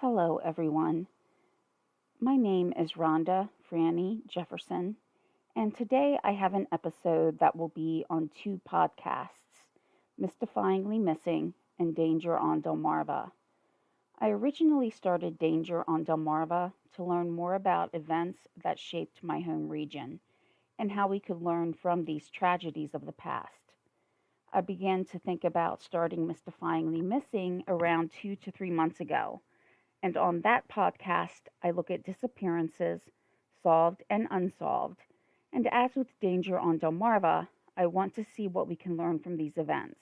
Hello, everyone. My name is Rhonda Franny Jefferson, and today I have an episode that will be on two podcasts, Mystifyingly Missing and Danger on Delmarva. I originally started Danger on Delmarva to learn more about events that shaped my home region and how we could learn from these tragedies of the past. I began to think about starting Mystifyingly Missing around 2 to 3 months ago. And on that podcast, I look at disappearances, solved and unsolved. And as with Danger on Delmarva, I want to see what we can learn from these events.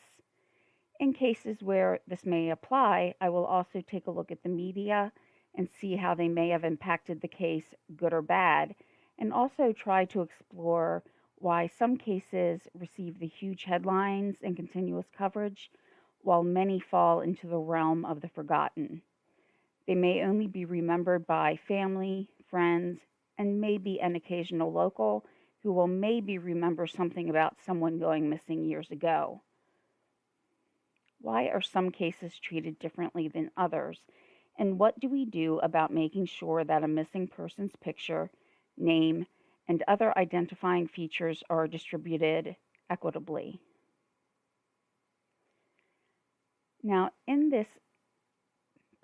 In cases where this may apply, I will also take a look at the media and see how they may have impacted the case, good or bad, and also try to explore why some cases receive the huge headlines and continuous coverage, while many fall into the realm of the forgotten. They may only be remembered by family, friends, and maybe an occasional local who will maybe remember something about someone going missing years ago. Why are some cases treated differently than others? And what do we do about making sure that a missing person's picture, name, and other identifying features are distributed equitably? Now, in this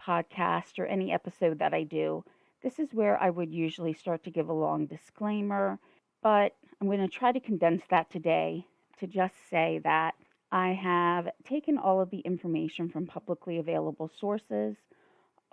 podcast or any episode that I do, this is where I would usually start to give a long disclaimer, but I'm going to try to condense that today to just say that I have taken all of the information from publicly available sources.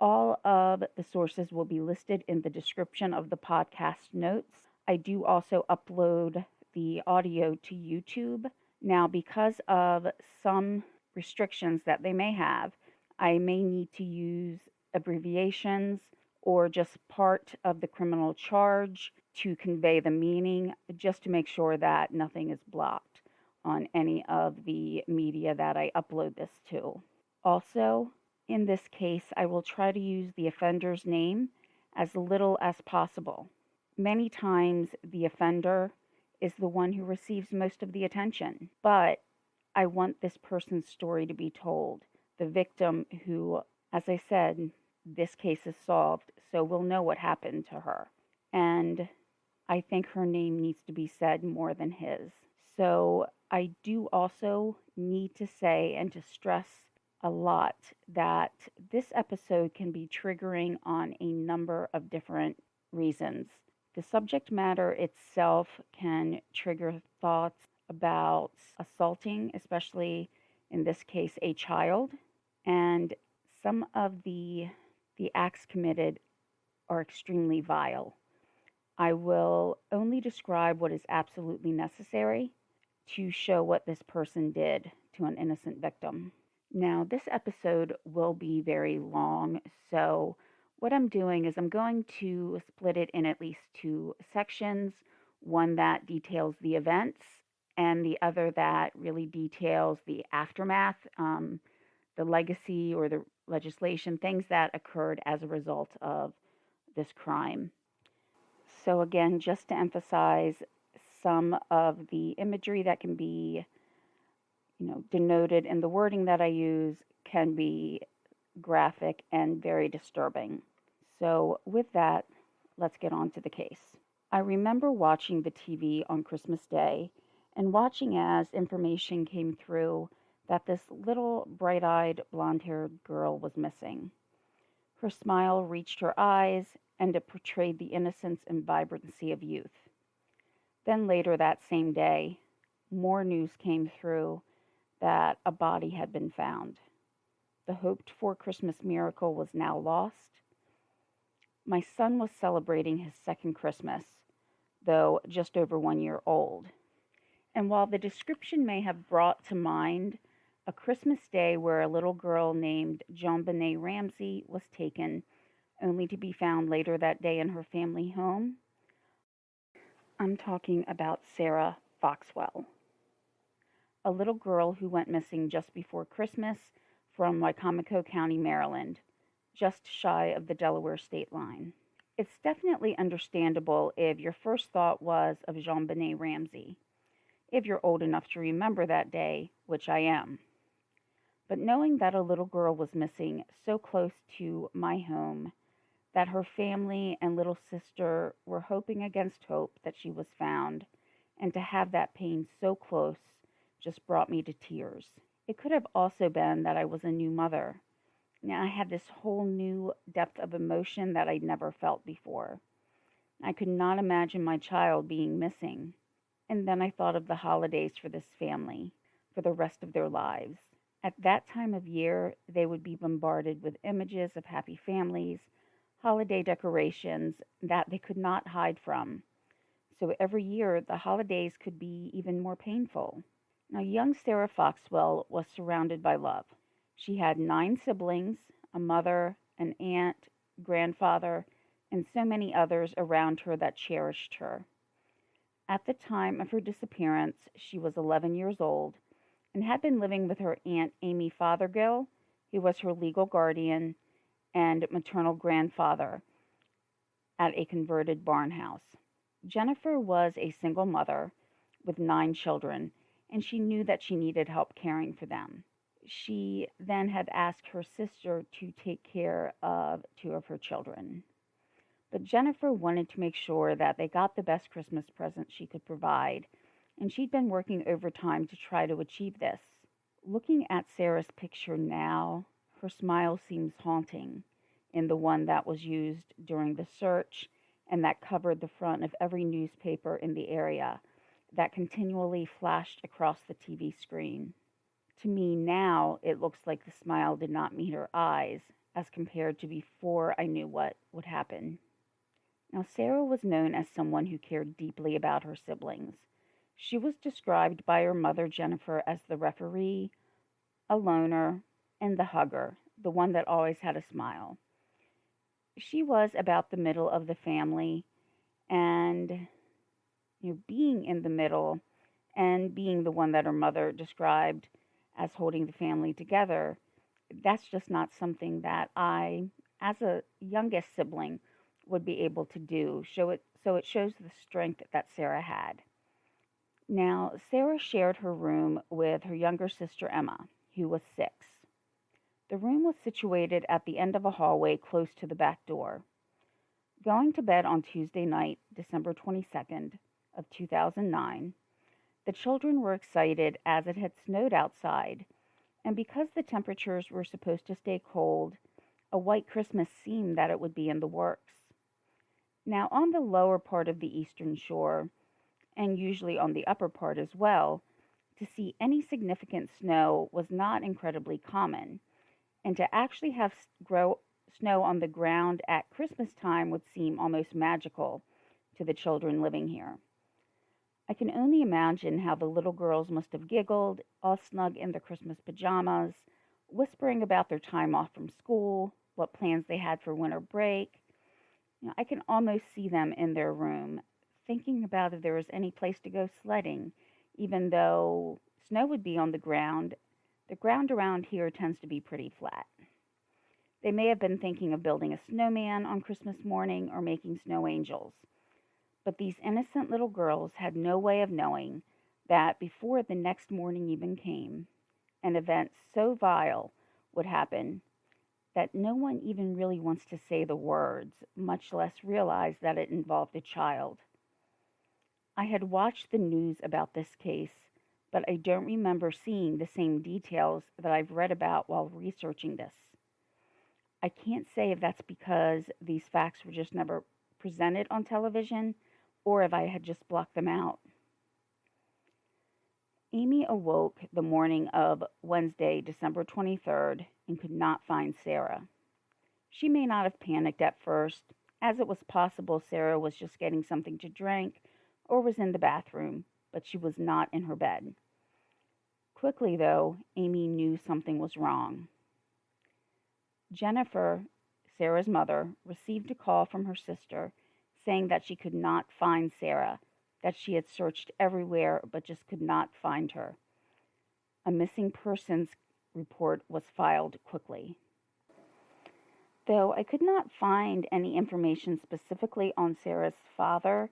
All of the sources will be listed in the description of the podcast notes. I do also upload the audio to YouTube. Now, because of some restrictions that they may have, I may need to use abbreviations or just part of the criminal charge to convey the meaning, just to make sure that nothing is blocked on any of the media that I upload this to. Also, in this case, I will try to use the offender's name as little as possible. Many times, the offender is the one who receives most of the attention, but I want this person's story to be told. The victim who, as I said, this case is solved, so we'll know what happened to her. And I think her name needs to be said more than his. So I do also need to say and to stress a lot that this episode can be triggering on a number of different reasons. The subject matter itself can trigger thoughts about assaulting, especially in this case, a child. And some of the acts committed are extremely vile. I will only describe what is absolutely necessary to show what this person did to an innocent victim. Now, this episode will be very long, so what I'm doing is I'm going to split it in at least two sections, one that details the events and the other that really details the aftermath, the legacy or the legislation, things that occurred as a result of this crime. So again, just to emphasize, some of the imagery that can be, denoted in the wording that I use can be graphic and very disturbing. So with that, let's get on to the case. I remember watching the TV on Christmas Day and watching as information came through that this little bright-eyed, blonde-haired girl was missing. Her smile reached her eyes, and it portrayed the innocence and vibrancy of youth. Then later that same day, more news came through that a body had been found. The hoped-for Christmas miracle was now lost. My son was celebrating his second Christmas, though just over 1 year old. And while the description may have brought to mind a Christmas day where a little girl named JonBenet Ramsey was taken, only to be found later that day in her family home, I'm talking about Sarah Foxwell, a little girl who went missing just before Christmas from Wicomico County, Maryland, just shy of the Delaware state line. It's definitely understandable if your first thought was of JonBenet Ramsey, if you're old enough to remember that day, which I am. But knowing that a little girl was missing so close to my home, that her family and little sister were hoping against hope that she was found, and to have that pain so close just brought me to tears. It could have also been that I was a new mother. Now I had this whole new depth of emotion that I'd never felt before. I could not imagine my child being missing. And then I thought of the holidays for this family, for the rest of their lives. At that time of year, they would be bombarded with images of happy families, holiday decorations that they could not hide from. So every year, the holidays could be even more painful. Now, young Sarah Foxwell was surrounded by love. She had 9 siblings, a mother, an aunt, grandfather, and so many others around her that cherished her. At the time of her disappearance, she was 11 years old and had been living with her Aunt Amy Fothergill, who was her legal guardian and maternal grandfather, at a converted barn house. Jennifer was a single mother with 9 children, and she knew that she needed help caring for them. She then had asked her sister to take care of 2 of her children. But Jennifer wanted to make sure that they got the best Christmas present she could provide, and she'd been working overtime to try to achieve this. Looking at Sarah's picture now, her smile seems haunting, in the one that was used during the search and that covered the front of every newspaper in the area, that continually flashed across the TV screen. To me now, it looks like the smile did not meet her eyes, as compared to before I knew what would happen. Now, Sarah was known as someone who cared deeply about her siblings. She was described by her mother, Jennifer, as the referee, a loner, and the hugger, the one that always had a smile. She was about the middle of the family, and being in the middle and being the one that her mother described as holding the family together, that's just not something that I, as a youngest sibling, would be able to do. So it shows the strength that Sarah had. Now, Sarah shared her room with her younger sister Emma, who was 6. The room was situated at the end of a hallway close to the back door. Going to bed on Tuesday night, December 22nd of 2009, the children were excited as it had snowed outside, and because the temperatures were supposed to stay cold, a white Christmas seemed that it would be in the works. Now, on the lower part of the eastern shore, and usually on the upper part as well, to see any significant snow was not incredibly common, and to actually have snow on the ground at Christmas time would seem almost magical to the children living here. I can only imagine how the little girls must have giggled, all snug in their Christmas pajamas, whispering about their time off from school, what plans they had for winter break. I can almost see them in their room, thinking about if there was any place to go sledding, even though snow would be on the ground. The ground around here tends to be pretty flat. They may have been thinking of building a snowman on Christmas morning or making snow angels. But these innocent little girls had no way of knowing that before the next morning even came, an event so vile would happen that no one even really wants to say the words, much less realize that it involved a child. I had watched the news about this case, but I don't remember seeing the same details that I've read about while researching this. I can't say if that's because these facts were just never presented on television or if I had just blocked them out. Amy awoke the morning of Wednesday, December 23rd, and could not find Sarah. She may not have panicked at first, as it was possible Sarah was just getting something to drink or was in the bathroom, but she was not in her bed. Quickly, though, Amy knew something was wrong. Jennifer, Sarah's mother, received a call from her sister saying that she could not find Sarah, that she had searched everywhere but just could not find her. A missing persons report was filed quickly. Though I could not find any information specifically on Sarah's father,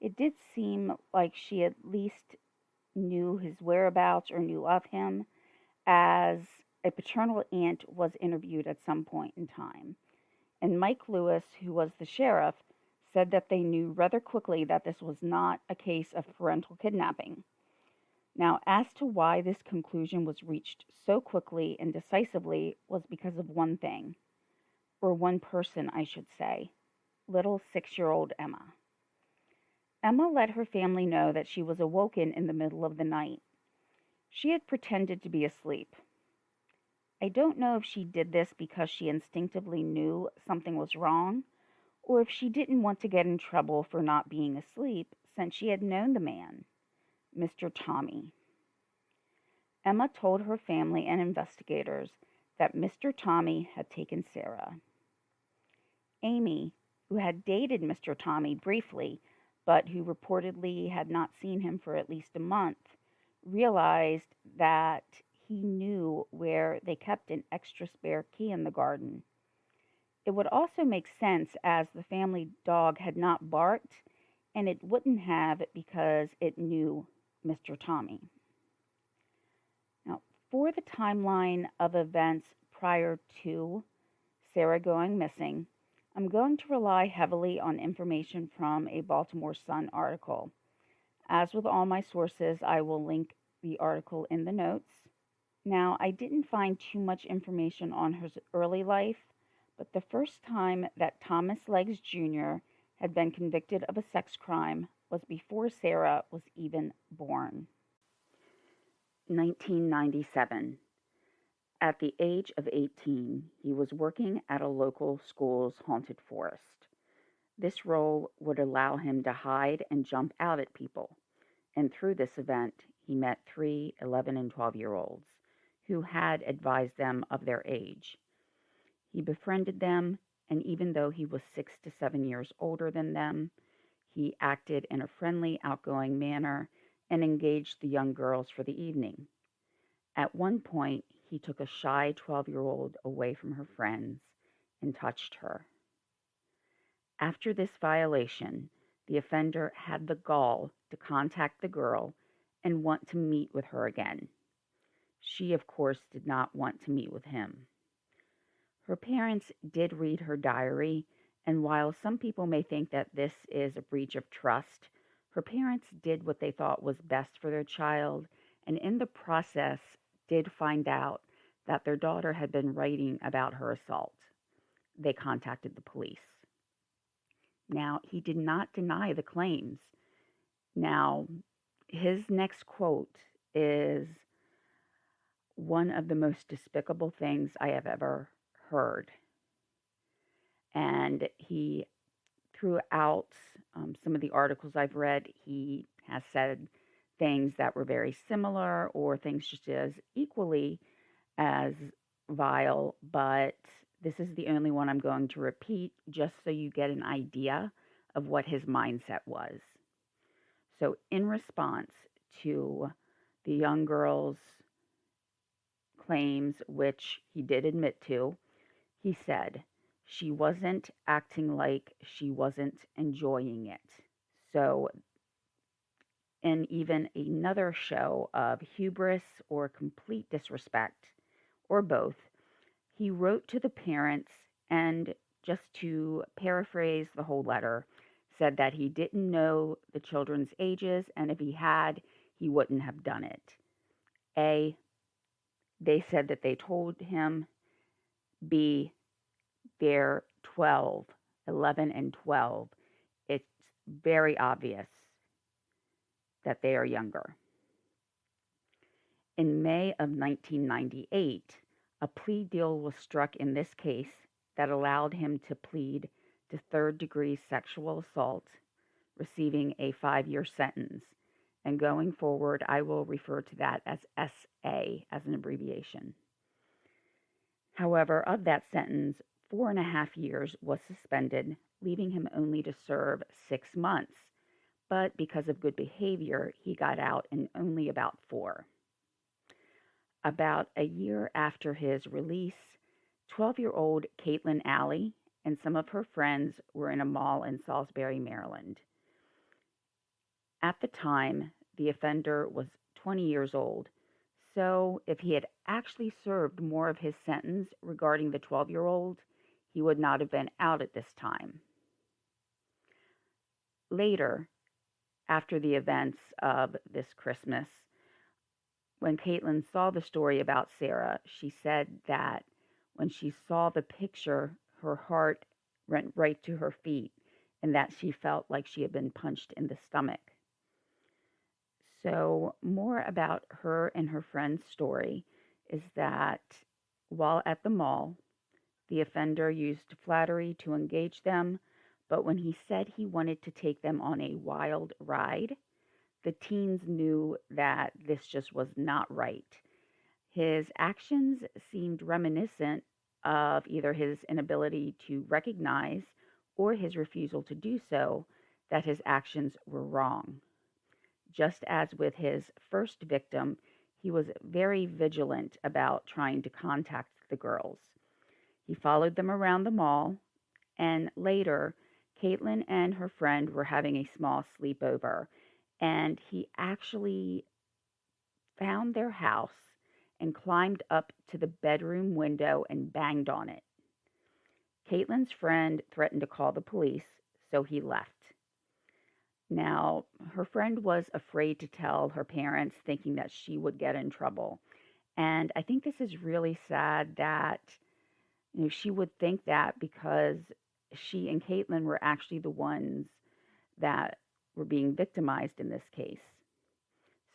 it did seem like she at least knew his whereabouts or knew of him, as A paternal aunt was interviewed at some point in time, and Mike Lewis, who was the sheriff, said that they knew rather quickly that this was not a case of parental kidnapping. Now, as to why this conclusion was reached so quickly and decisively was because of one thing, or one person, I should say, little 6-year-old Emma. Emma let her family know that she was awoken in the middle of the night. She had pretended to be asleep. I don't know if she did this because she instinctively knew something was wrong, or if she didn't want to get in trouble for not being asleep since she had known the man, Mr. Tommy. Emma told her family and investigators that Mr. Tommy had taken Sarah. Amy, who had dated Mr. Tommy briefly, but who reportedly had not seen him for at least a month, realized that he knew where they kept an extra spare key in the garden. It would also make sense as the family dog had not barked, and it wouldn't have because it knew Mr. Tommy. Now, for the timeline of events prior to Sarah going missing, I'm going to rely heavily on information from a Baltimore Sun article. As with all my sources, I will link the article in the notes. Now, I didn't find too much information on her early life, but the first time that Thomas Leggs Jr. had been convicted of a sex crime was before Sarah was even born. 1997. At the age of 18, he was working at a local school's haunted forest. This role would allow him to hide and jump out at people, and through this event, he met 3 11 and 12-year-olds who had advised them of their age. He befriended them, and even though he was 6 to 7 years older than them, he acted in a friendly, outgoing manner and engaged the young girls for the evening. At one point, he took a shy 12-year-old away from her friends and touched her. After this violation, the offender had the gall to contact the girl and want to meet with her again. She, of course, did not want to meet with him. Her parents did read her diary, and while some people may think that this is a breach of trust, her parents did what they thought was best for their child, and in the process did find out that their daughter had been writing about her assault. They contacted the police. Now, he did not deny the claims. Now, his next quote is one of the most despicable things I have ever heard. And he, throughout some of the articles I've read, he has said things that were very similar or things just as equally as vile, but this is the only one I'm going to repeat just so you get an idea of what his mindset was. So in response to the young girl's claims, which he did admit to, he said, she wasn't acting like she wasn't enjoying it. So in even another show of hubris or complete disrespect, or both, he wrote to the parents and, just to paraphrase the whole letter, said that he didn't know the children's ages, and if he had, he wouldn't have done it. A, they said that they told him. B, they're 12, 11 and 12. It's very obvious that they are younger. In May of 1998, a plea deal was struck in this case that allowed him to plead to third-degree sexual assault, receiving a 5-year sentence. And going forward, I will refer to that as SA as an abbreviation. However, of that sentence, 4.5 years was suspended, leaving him only to serve 6 months. But because of good behavior, he got out in only about 4. About a year after his release, 12-year-old Caitlin Alley and some of her friends were in a mall in Salisbury, Maryland. At the time, the offender was 20 years old, So, if he had actually served more of his sentence regarding the 12-year-old, he would not have been out at this time. Later, after the events of this Christmas, when Caitlin saw the story about Sarah, she said that when she saw the picture, her heart went right to her feet and that she felt like she had been punched in the stomach. So, more about her and her friend's story is that while at the mall, the offender used flattery to engage them, but when he said he wanted to take them on a wild ride, the teens knew that this just was not right. His actions seemed reminiscent of either his inability to recognize or his refusal to do so, that his actions were wrong. Just as with his first victim, he was very vigilant about trying to contact the girls. He followed them around the mall, and later, Caitlin and her friend were having a small sleepover, and he actually found their house and climbed up to the bedroom window and banged on it. Caitlin's friend threatened to call the police, so he left. Now, her friend was afraid to tell her parents, thinking that she would get in trouble. And I think this is really sad that she would think that because she and Caitlin were actually the ones that were being victimized in this case.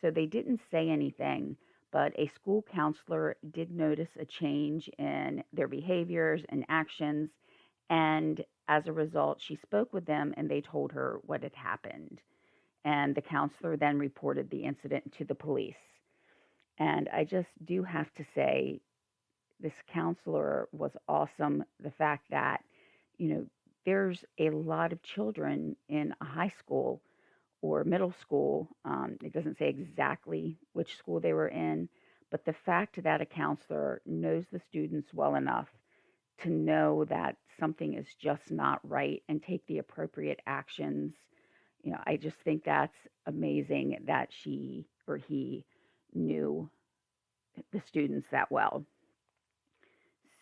So they didn't say anything, but a school counselor did notice a change in their behaviors and actions. And as a result, she spoke with them and they told her what had happened. And the counselor then reported the incident to the police. And I just do have to say, this counselor was awesome. The fact that, there's a lot of children in a high school or middle school. It doesn't say exactly which school they were in, but the fact that a counselor knows the students well enough to know that something is just not right and take the appropriate actions, I just think that's amazing that she or he knew the students that well.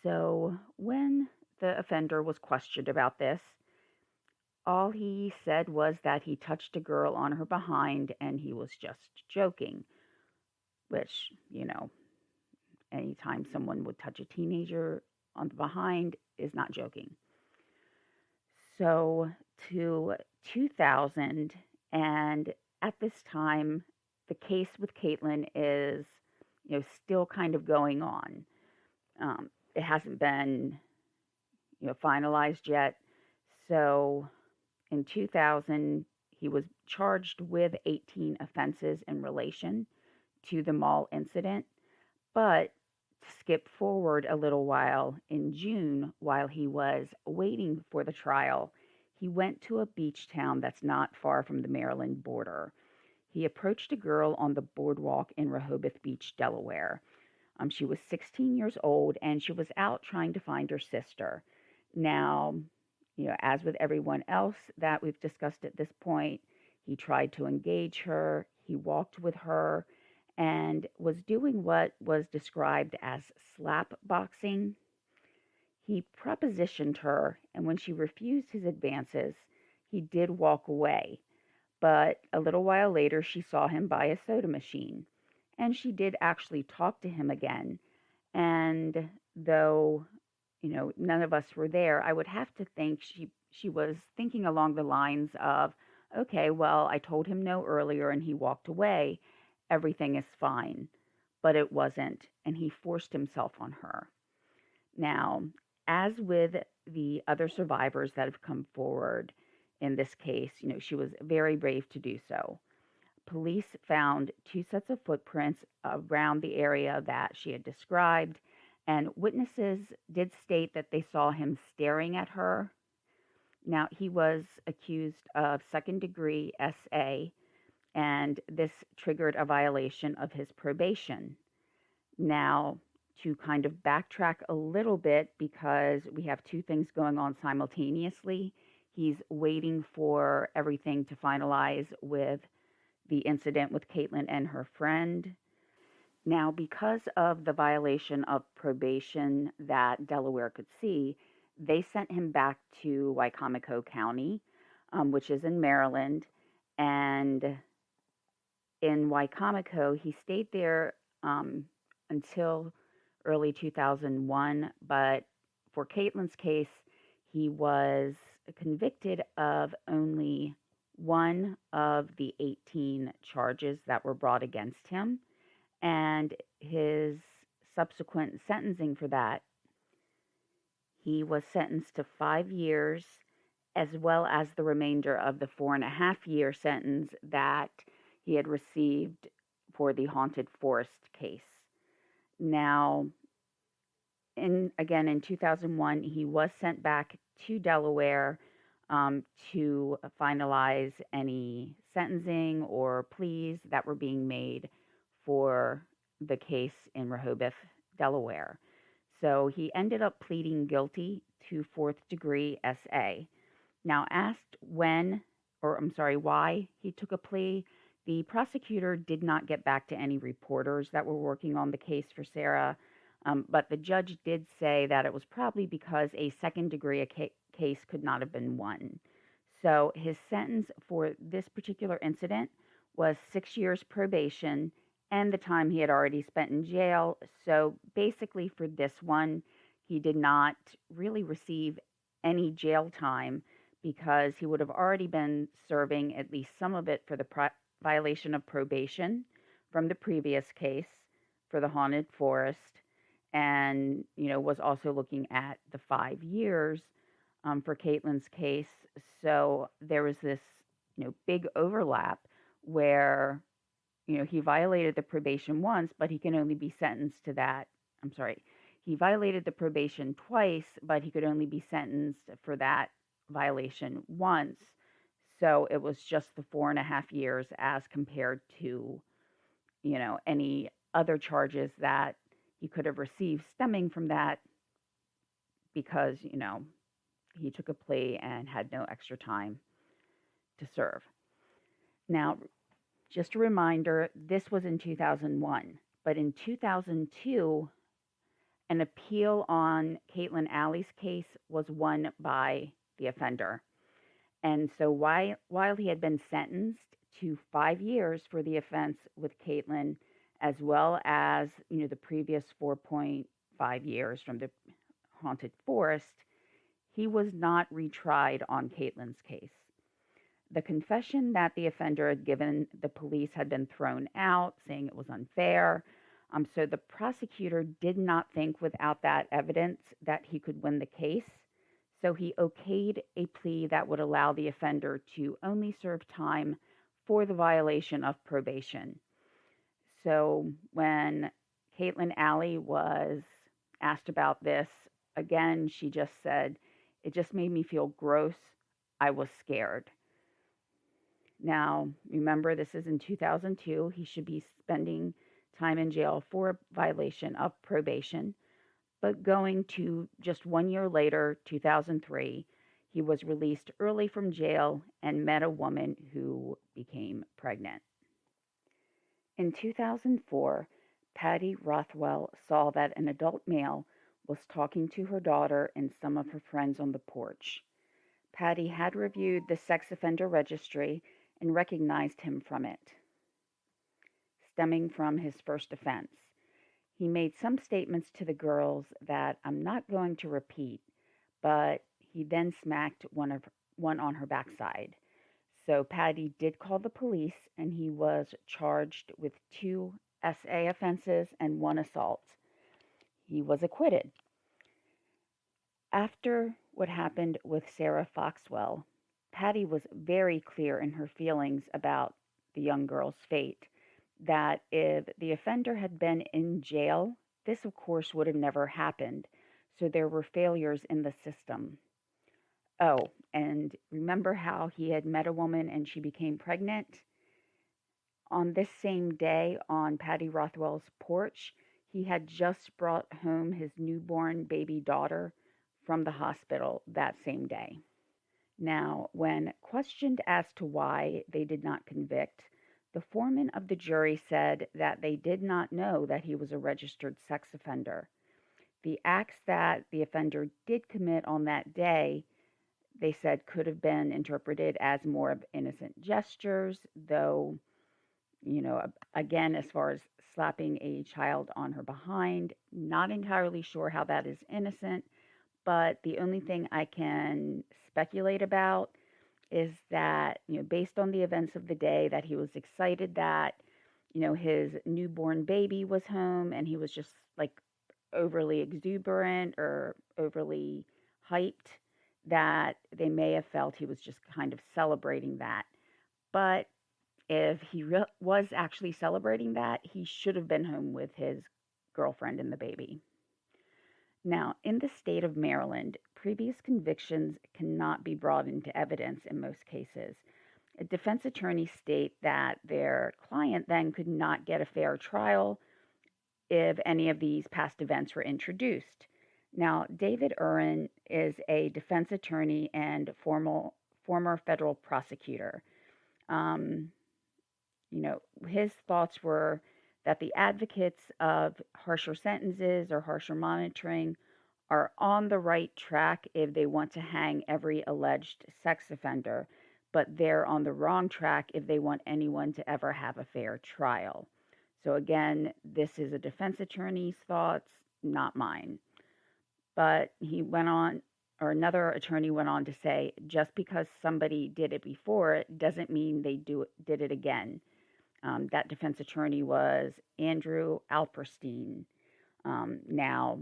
So when the offender was questioned about this, all he said was that he touched a girl on her behind and he was just joking, which, anytime someone would touch a teenager on the behind is not joking. So to 2000, and at this time, the case with Caitlin is, still kind of going on. It hasn't been, finalized yet. So in 2000, he was charged with 18 offenses in relation to the mall incident. But to skip forward a little while, in June, while he was waiting for the trial, he went to a beach town that's not far from the Maryland border. He approached a girl on the boardwalk in Rehoboth Beach, Delaware. She was 16 years old and she was out trying to find her sister. Now, as with everyone else that we've discussed at this point, he tried to engage her, he walked with her, and was doing what was described as slap boxing. He propositioned her, and when she refused his advances, he did walk away. But a little while later, she saw him by a soda machine, and she did actually talk to him again. And though none of us were there, I would have to think she was thinking along the lines of, okay, well, I told him no earlier and he walked away. Everything is fine. But it wasn't, and he forced himself on her. Now, as with the other survivors that have come forward in this case, she was very brave to do so. Police found 2 sets of footprints around the area that she had described, and witnesses did state that they saw him staring at her. Now, he was accused of second-degree SA, and this triggered a violation of his probation. Now, to kind of backtrack a little bit, because we have 2 things going on simultaneously, he's waiting for everything to finalize with the incident with Caitlin and her friend. Now, because of the violation of probation that Delaware could see, they sent him back to Wicomico County, which is in Maryland. And in Wicomico, he stayed there until early 2001. But for Caitlin's case, he was convicted of only one of the 18 charges that were brought against him. And his subsequent sentencing for that, he was sentenced to 5 years, as well as the remainder of the 4.5 year sentence that he had received for the haunted forest case. Now, in 2001, he was sent back to Delaware to finalize any sentencing or pleas that were being made for the case in Rehoboth, Delaware. So he ended up pleading guilty to fourth-degree SA. Now, asked why he took a plea, the prosecutor did not get back to any reporters that were working on the case for Sarah, but the judge did say that it was probably because a second-degree case could not have been won. So his sentence for this particular incident was 6 years probation and the time he had already spent in jail. So basically, for this one, he did not really receive any jail time because he would have already been serving at least some of it for the violation of probation from the previous case for the haunted forest, and was also looking at the 5 years for Caitlin's case. So there was this big overlap where he violated the probation once, but he can only be sentenced to that. I'm sorry. He violated the probation twice, but he could only be sentenced for that violation once. So it was just the 4.5 years as compared to, any other charges that he could have received stemming from that because, he took a plea and had no extra time to serve. Now, just a reminder, this was in 2001, but in 2002, an appeal on Caitlin Alley's case was won by the offender. And so while he had been sentenced to 5 years for the offense with Caitlin, as well as, the previous 4.5 years from the haunted forest, he was not retried on Caitlin's case. The confession that the offender had given the police had been thrown out, saying it was unfair. So the prosecutor did not think without that evidence that he could win the case. So he okayed a plea that would allow the offender to only serve time for the violation of probation. So when Caitlin Alley was asked about this, again, she just said, "It just made me feel gross. I was scared." Now, remember, this is in 2002. He should be spending time in jail for violation of probation. But going to just 1 year later, 2003, he was released early from jail and met a woman who became pregnant. In 2004, Patty Rothwell saw that an adult male was talking to her daughter and some of her friends on the porch. Patty had reviewed the sex offender registry and recognized him from it, stemming from his first offense. He made some statements to the girls that I'm not going to repeat, but he then smacked one on her backside. So Patty did call the police, and he was charged with 2 SA offenses and 1 assault. He was acquitted. After what happened with Sarah Foxwell, Patty was very clear in her feelings about the young girl's fate, that if the offender had been in jail, this, of course, would have never happened. So there were failures in the system. Oh, and remember how he had met a woman and she became pregnant? On this same day, on Patty Rothwell's porch, he had just brought home his newborn baby daughter from the hospital that same day. Now, when questioned as to why they did not convict, The foreman of the jury said that they did not know that he was a registered sex offender. The acts that the offender did commit on that day, they said, could have been interpreted as more of innocent gestures, though, again, as far as slapping a child on her behind, not entirely sure how that is innocent, but the only thing I can speculate about is that, based on the events of the day, that he was excited that, his newborn baby was home and he was just like overly exuberant or overly hyped, that they may have felt he was just kind of celebrating that. But if he was actually celebrating that, he should have been home with his girlfriend and the baby. Now, in the state of Maryland, previous convictions cannot be brought into evidence in most cases. Defense attorneys state that their client then could not get a fair trial if any of these past events were introduced. Now, David Urin is a defense attorney and former federal prosecutor. Um, his thoughts were that the advocates of harsher sentences or harsher monitoring are on the right track if they want to hang every alleged sex offender, but they're on the wrong track if they want anyone to ever have a fair trial. So again, this is a defense attorney's thoughts, not mine. But he went on, or another attorney went on to say, just because somebody did it before, it doesn't mean they did it again. That defense attorney was Andrew Alperstein. Now,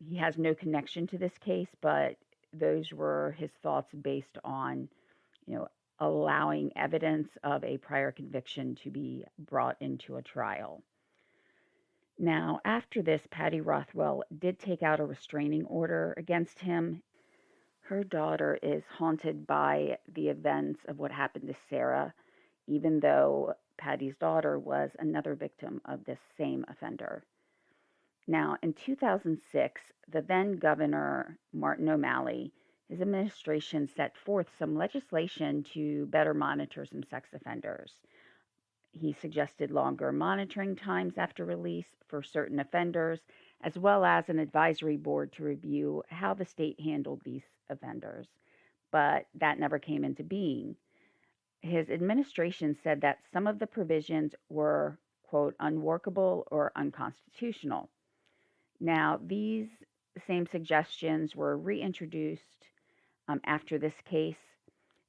he has no connection to this case, but those were his thoughts based on, allowing evidence of a prior conviction to be brought into a trial. Now, after this, Patty Rothwell did take out a restraining order against him. Her daughter is haunted by the events of what happened to Sarah, even though Patty's daughter was another victim of this same offender. Now, in 2006, the then governor, Martin O'Malley, his administration set forth some legislation to better monitor some sex offenders. He suggested longer monitoring times after release for certain offenders, as well as an advisory board to review how the state handled these offenders. But that never came into being. His administration said that some of the provisions were, quote, unworkable or unconstitutional. Now, these same suggestions were reintroduced after this case.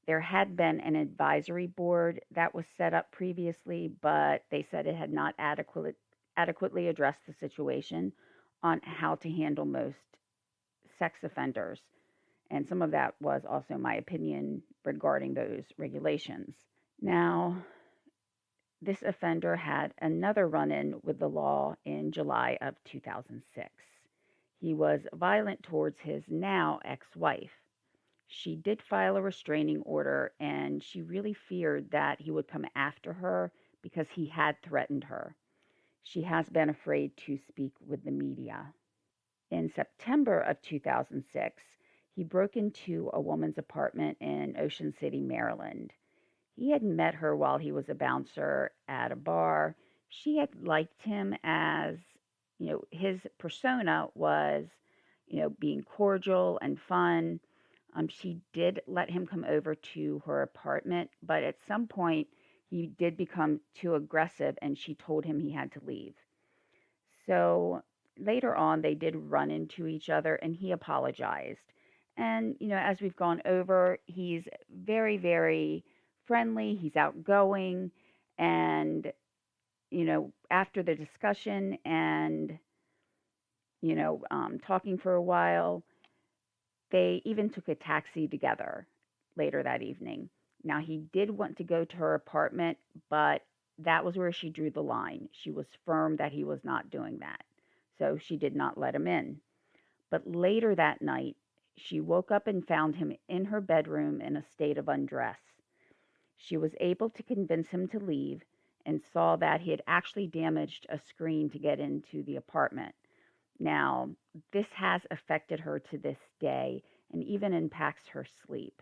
There had been an advisory board that was set up previously, but they said it had not adequately addressed the situation on how to handle most sex offenders. And some of that was also my opinion regarding those regulations. Now, this offender had another run-in with the law in July of 2006. He was violent towards his now ex-wife. She did file a restraining order, and she really feared that he would come after her because he had threatened her. She has been afraid to speak with the media. In September of 2006, he broke into a woman's apartment in Ocean City, Maryland. He had met her while he was a bouncer at a bar. She had liked him as, his persona was, being cordial and fun. She did let him come over to her apartment, but at some point he did become too aggressive and she told him he had to leave. So later on, they did run into each other and he apologized. And, as we've gone over, he's very, very friendly, he's outgoing, and, after the discussion and, talking for a while, they even took a taxi together later that evening. Now, he did want to go to her apartment, but that was where she drew the line. She was firm that he was not doing that, so she did not let him in. But later that night, she woke up and found him in her bedroom in a state of undress. She was able to convince him to leave and saw that he had actually damaged a screen to get into the apartment. Now, this has affected her to this day and even impacts her sleep.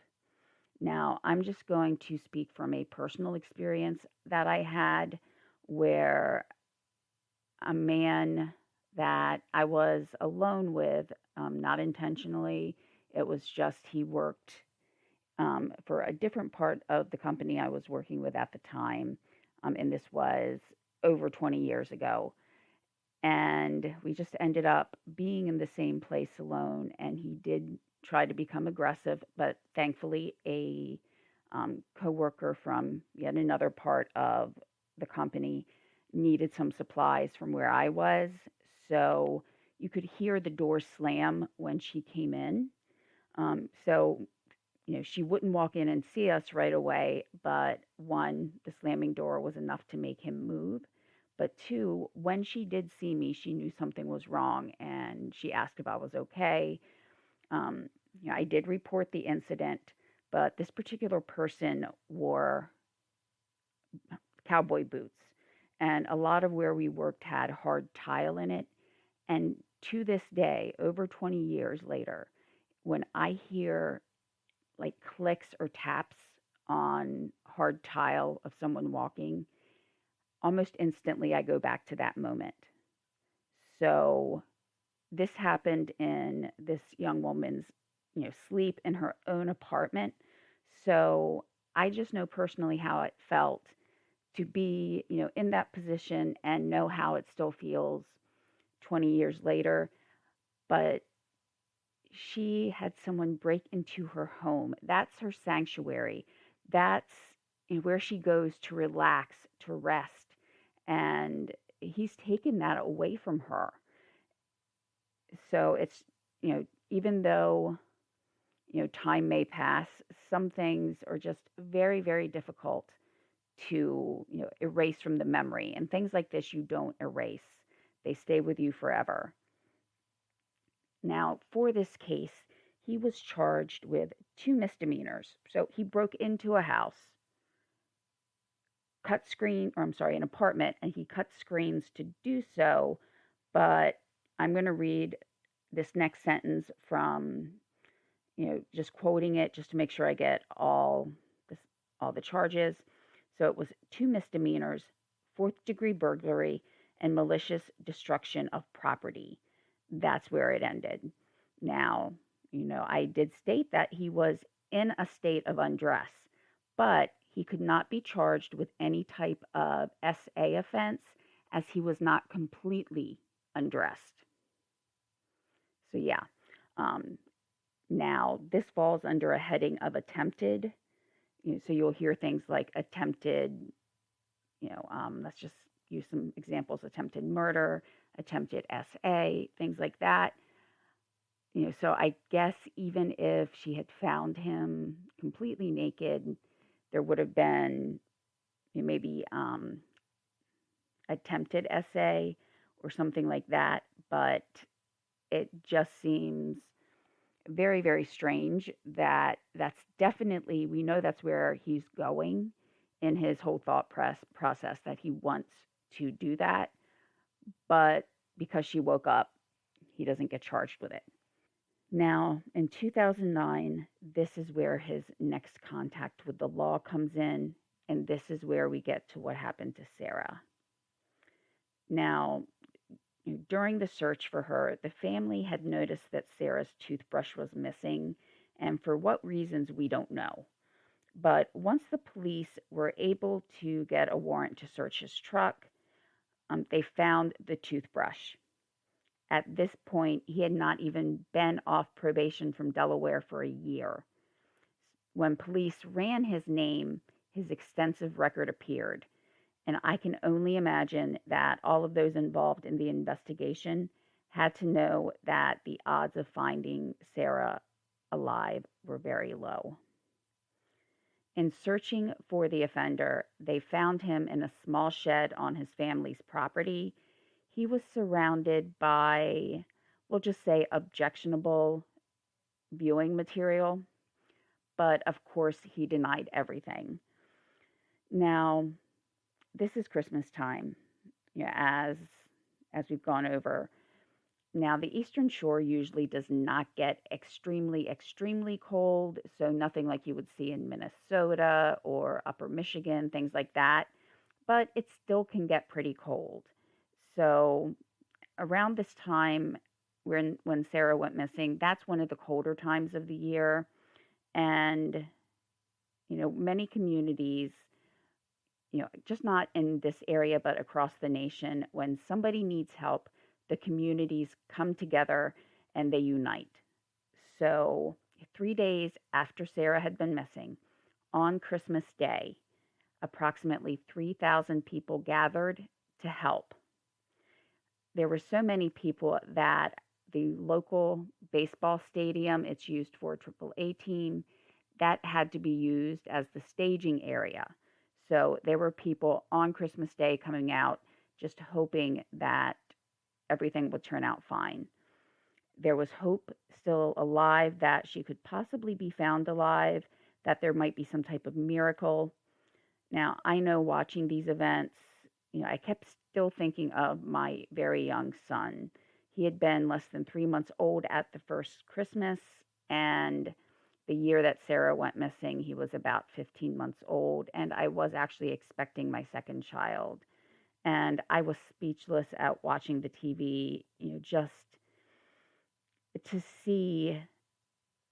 Now, I'm just going to speak from a personal experience that I had where a man that I was alone with, not intentionally, it was just he worked for a different part of the company I was working with at the time. And this was over 20 years ago. And we just ended up being in the same place alone. And he did try to become aggressive, but thankfully, a coworker from yet another part of the company needed some supplies from where I was. So you could hear the door slam when she came in. So she wouldn't walk in and see us right away, but one, the slamming door was enough to make him move. But two, when she did see me, she knew something was wrong and she asked if I was okay. Um, I did report the incident, but this particular person wore cowboy boots, and a lot of where we worked had hard tile in it. And to this day, over 20 years later, when I hear like clicks or taps on hard tile of someone walking, almost instantly I go back to that moment. So this happened in this young woman's, sleep in her own apartment. So I just know personally how it felt to be, in that position and know how it still feels 20 years later. But she had someone break into her home. That's her sanctuary. That's where she goes to relax, to rest. And he's taken that away from her. So it's, even though, time may pass, some things are just very, very difficult to, erase from the memory. And things like this, you don't erase, they stay with you forever. Now, for this case, he was charged with two misdemeanors. So he broke into a house, an apartment, and he cut screens to do so. But I'm going to read this next sentence from, just quoting it just to make sure I get all the charges. So it was two misdemeanors, fourth degree burglary, and malicious destruction of property. That's where it ended. Now, I did state that he was in a state of undress, but he could not be charged with any type of SA offense as he was not completely undressed. So, yeah. Um, Now, this falls under a heading of attempted. So you'll hear things like attempted, let's just use some examples: attempted murder, attempted SA, things like that. So I guess even if she had found him completely naked, there would have been maybe attempted SA or something like that. But it just seems very, very strange that that's definitely, we know that's where he's going in his whole process, that he wants to do that. But because she woke up, he doesn't get charged with it. Now, in 2009, this is where his next contact with the law comes in, and this is where we get to what happened to Sarah. Now, during the search for her, the family had noticed that Sarah's toothbrush was missing, and for what reasons, we don't know. But once the police were able to get a warrant to search his truck, they found the toothbrush. At this point, he had not even been off probation from Delaware for a year. When police ran his name, his extensive record appeared. And I can only imagine that all of those involved in the investigation had to know that the odds of finding Sarah alive were very low. In searching for the offender, they found him in a small shed on his family's property. He was surrounded by, we'll just say, objectionable viewing material, but of course he denied everything. Now, this is Christmas time, as we've gone over. Now, the Eastern Shore usually does not get extremely, extremely cold, so nothing like you would see in Minnesota or Upper Michigan, things like that, but it still can get pretty cold. So, around this time when Sarah went missing, that's one of the colder times of the year. And, many communities, just not in this area, but across the nation, when somebody needs help, the communities come together and they unite. So, 3 days after Sarah had been missing, on Christmas Day, approximately 3,000 people gathered to help. There were so many people that the local baseball stadium, it's used for a AAA team, that had to be used as the staging area. So there were people on Christmas Day coming out just hoping that everything would turn out fine. There was hope still alive that she could possibly be found alive, that there might be some type of miracle. Now, I know watching these events, I kept still thinking of my very young son. He had been less than 3 months old at the first Christmas, and the year that Sarah went missing, he was about 15 months old, and I was actually expecting my second child. And I was speechless at watching the TV, just to see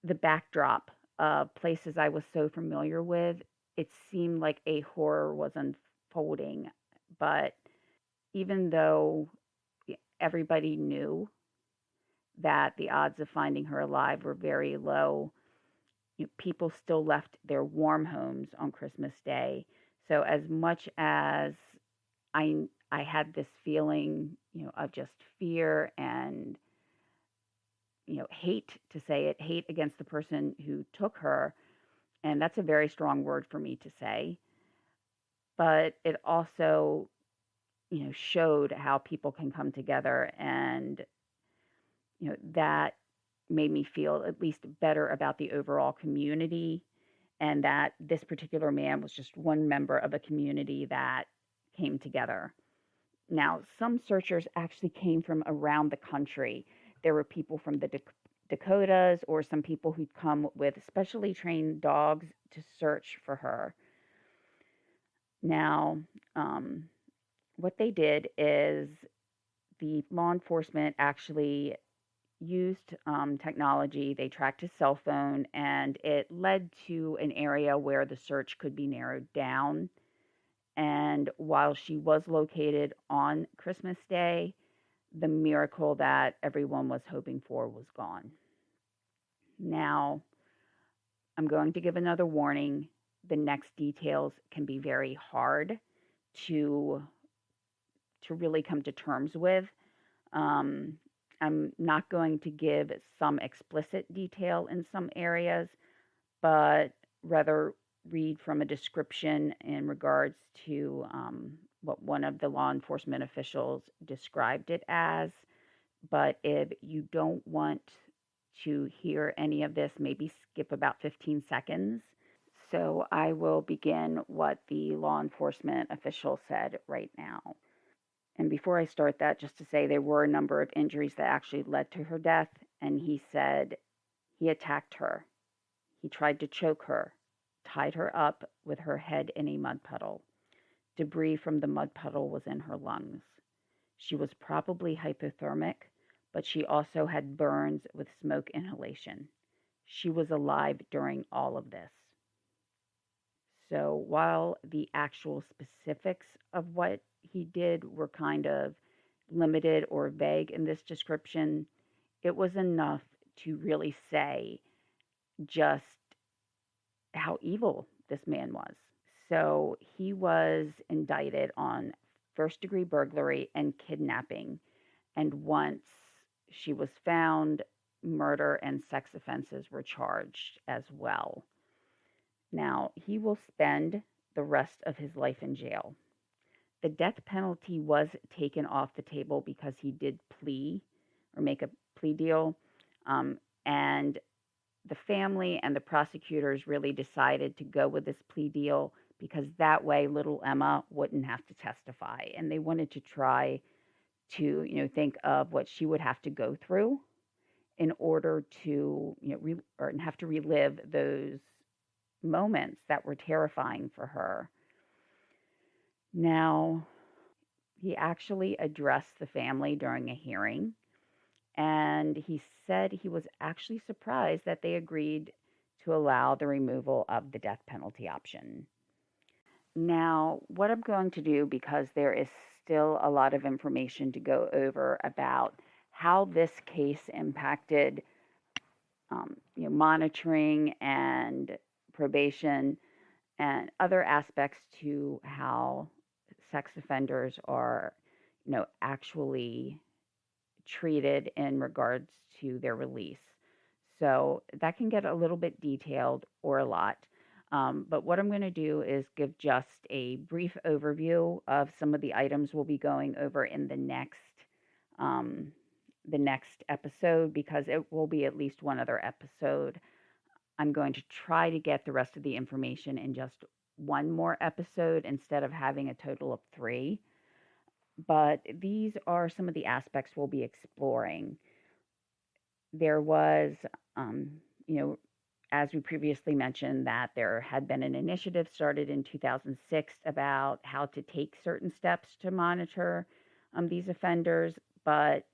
the backdrop of places I was so familiar with. It seemed like a horror was unfolding, but even though everybody knew that the odds of finding her alive were very low, people still left their warm homes on Christmas Day. So as much as I had this feeling, of just fear and hate, to say it, hate against the person who took her, and that's a very strong word for me to say, but it also, showed how people can come together, and that made me feel at least better about the overall community, and that this particular man was just one member of a community that came together. Now, some searchers actually came from around the country. There were people from the Dakotas, or some people who'd come with specially trained dogs to search for her. Now, what they did is the law enforcement actually used technology. They tracked his cell phone, and it led to an area where the search could be narrowed down. And while she was located on Christmas Day, the miracle that everyone was hoping for was gone. Now, I'm going to give another warning. The next details can be very hard to really come to terms with. I'm not going to give some explicit detail in some areas, but rather read from a description in regards to what one of the law enforcement officials described it as. But if you don't want to hear any of this, maybe skip about 15 seconds. So I will begin what the law enforcement official said right now. And before I start that, just to say there were a number of injuries that actually led to her death. And he said he attacked her. He tried to choke her, tied her up with her head in a mud puddle. Debris from the mud puddle was in her lungs. She was probably hypothermic, but she also had burns with smoke inhalation. She was alive during all of this. So while the actual specifics of what he did were kind of limited or vague in this description, it was enough to really say just how evil this man was. So he was indicted on first-degree burglary and kidnapping, and once she was found, murder and sex offenses were charged as well. Now, he will spend the rest of his life in jail. The death penalty was taken off the table because he did plea or make a plea deal, and the family and the prosecutors really decided to go with this plea deal because that way little Emma wouldn't have to testify, and they wanted to try to, think of what she would have to go through in order to, or have to relive those moments that were terrifying for her. Now, he actually addressed the family during a hearing, and he said he was actually surprised that they agreed to allow the removal of the death penalty option. Now, what I'm going to do, because there is still a lot of information to go over about how this case impacted monitoring and probation and other aspects to how sex offenders are, actually treated in regards to their release. So that can get a little bit detailed or a lot. But what I'm going to do is give just a brief overview of some of the items we'll be going over in um, the next episode, because it will be at least one other episode. I'm going to try to get the rest of the information in just one more episode instead of having a total of 3. But these are some of the aspects we'll be exploring. There was, um, you know, as we previously mentioned, that there had been an initiative started in 2006 about how to take certain steps to monitor these offenders, but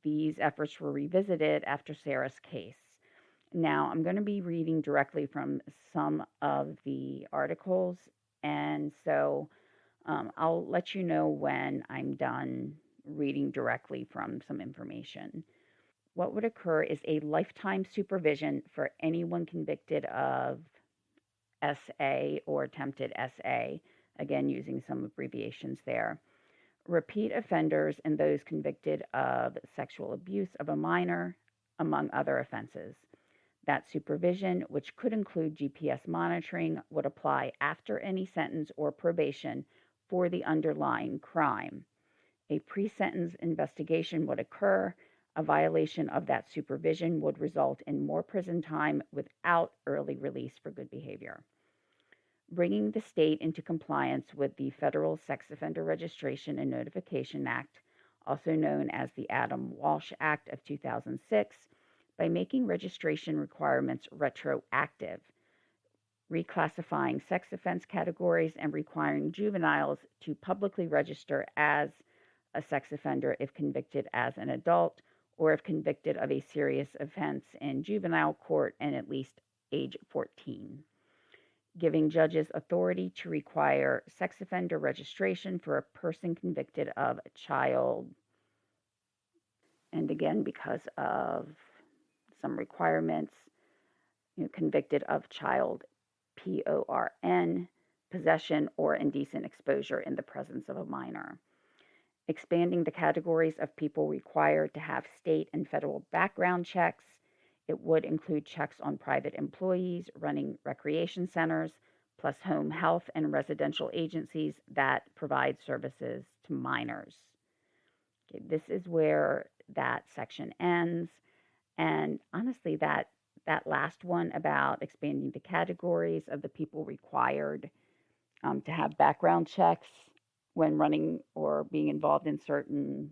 these efforts were revisited after Sarah's case. Now, I'm going to be reading directly from some of the articles, and so I'll let you know when I'm done reading directly from some information. What would occur is a lifetime supervision for anyone convicted of SA or attempted SA, again, using some abbreviations there. Repeat offenders and those convicted of sexual abuse of a minor, among other offenses. That supervision, which could include GPS monitoring, would apply after any sentence or probation for the underlying crime. A pre-sentence investigation would occur. A violation of that supervision would result in more prison time without early release for good behavior. Bringing the state into compliance with the Federal Sex Offender Registration and Notification Act, also known as the Adam Walsh Act of 2006, by making registration requirements retroactive, reclassifying sex offense categories, and requiring juveniles to publicly register as a sex offender if convicted as an adult, or if convicted of a serious offense in juvenile court and at least age 14. Giving judges authority to require sex offender registration for a person convicted of a child. And again, because of some requirements, convicted of child PORN, possession or indecent exposure in the presence of a minor. Expanding the categories of people required to have state and federal background checks. It would include checks on private employees running recreation centers, plus home health and residential agencies that provide services to minors. Okay, this is where that section ends. And honestly, that last one about expanding the categories of the people required to have background checks when running or being involved in certain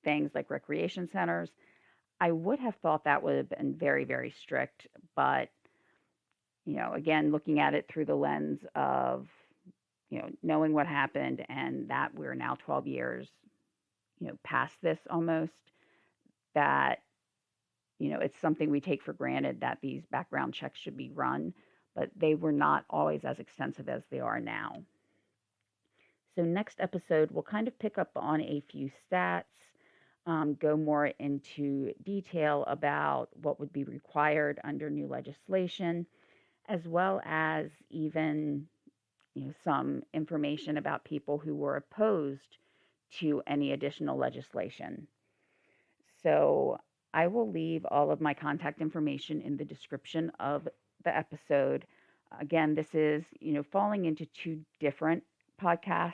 things like recreation centers, I would have thought that would have been very, very strict. But, again, looking at it through the lens of, knowing what happened and that we're now 12 years, past this almost, that, it's something we take for granted that these background checks should be run, but they were not always as extensive as they are now. So next episode, we'll kind of pick up on a few stats, go more into detail about what would be required under new legislation, as well as even some information about people who were opposed to any additional legislation. So I will leave all of my contact information in the description of the episode. Again, this is, falling into 2 different podcasts.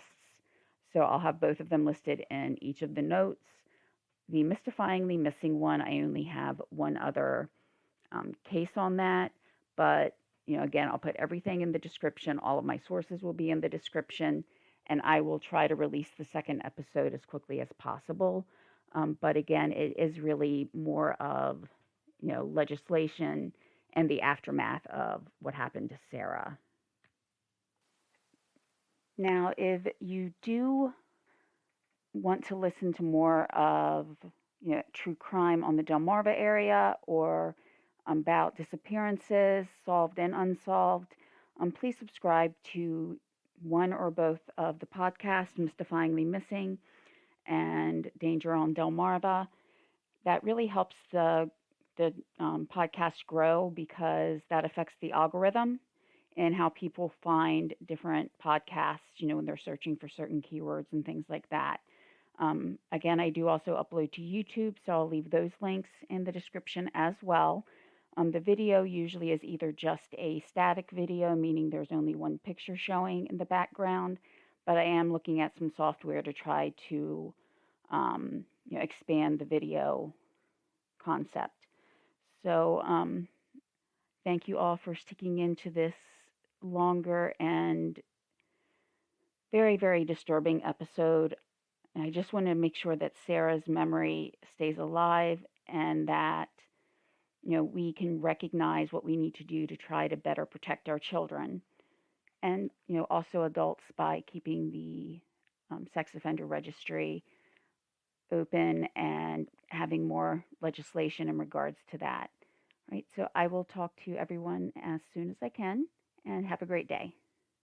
So I'll have both of them listed in each of the notes. The Mystifyingly Missing one, I only have one other case on that. But, again, I'll put everything in the description. All of my sources will be in the description. And I will try to release the second episode as quickly as possible. But again, it is really more of, legislation and the aftermath of what happened to Sarah. Now, if you do want to listen to more of, true crime on the Delmarva area or about disappearances, solved and unsolved, please subscribe to one or both of the podcasts, Mystifyingly Missing and Danger on Delmarva. That really helps the podcast grow because that affects the algorithm and how people find different podcasts, when they're searching for certain keywords and things like that. Again, I do also upload to YouTube, so I'll leave those links in the description as well. The video usually is either just a static video, meaning there's only one picture showing in the background, but I am looking at some software to try to expand the video concept. So thank you all for sticking into this longer and very, very disturbing episode. And I just want to make sure that Sarah's memory stays alive and that, we can recognize what we need to do to try to better protect our children and, also adults by keeping the sex offender registry open and having more legislation in regards to that. Right. So I will talk to everyone as soon as I can and have a great day.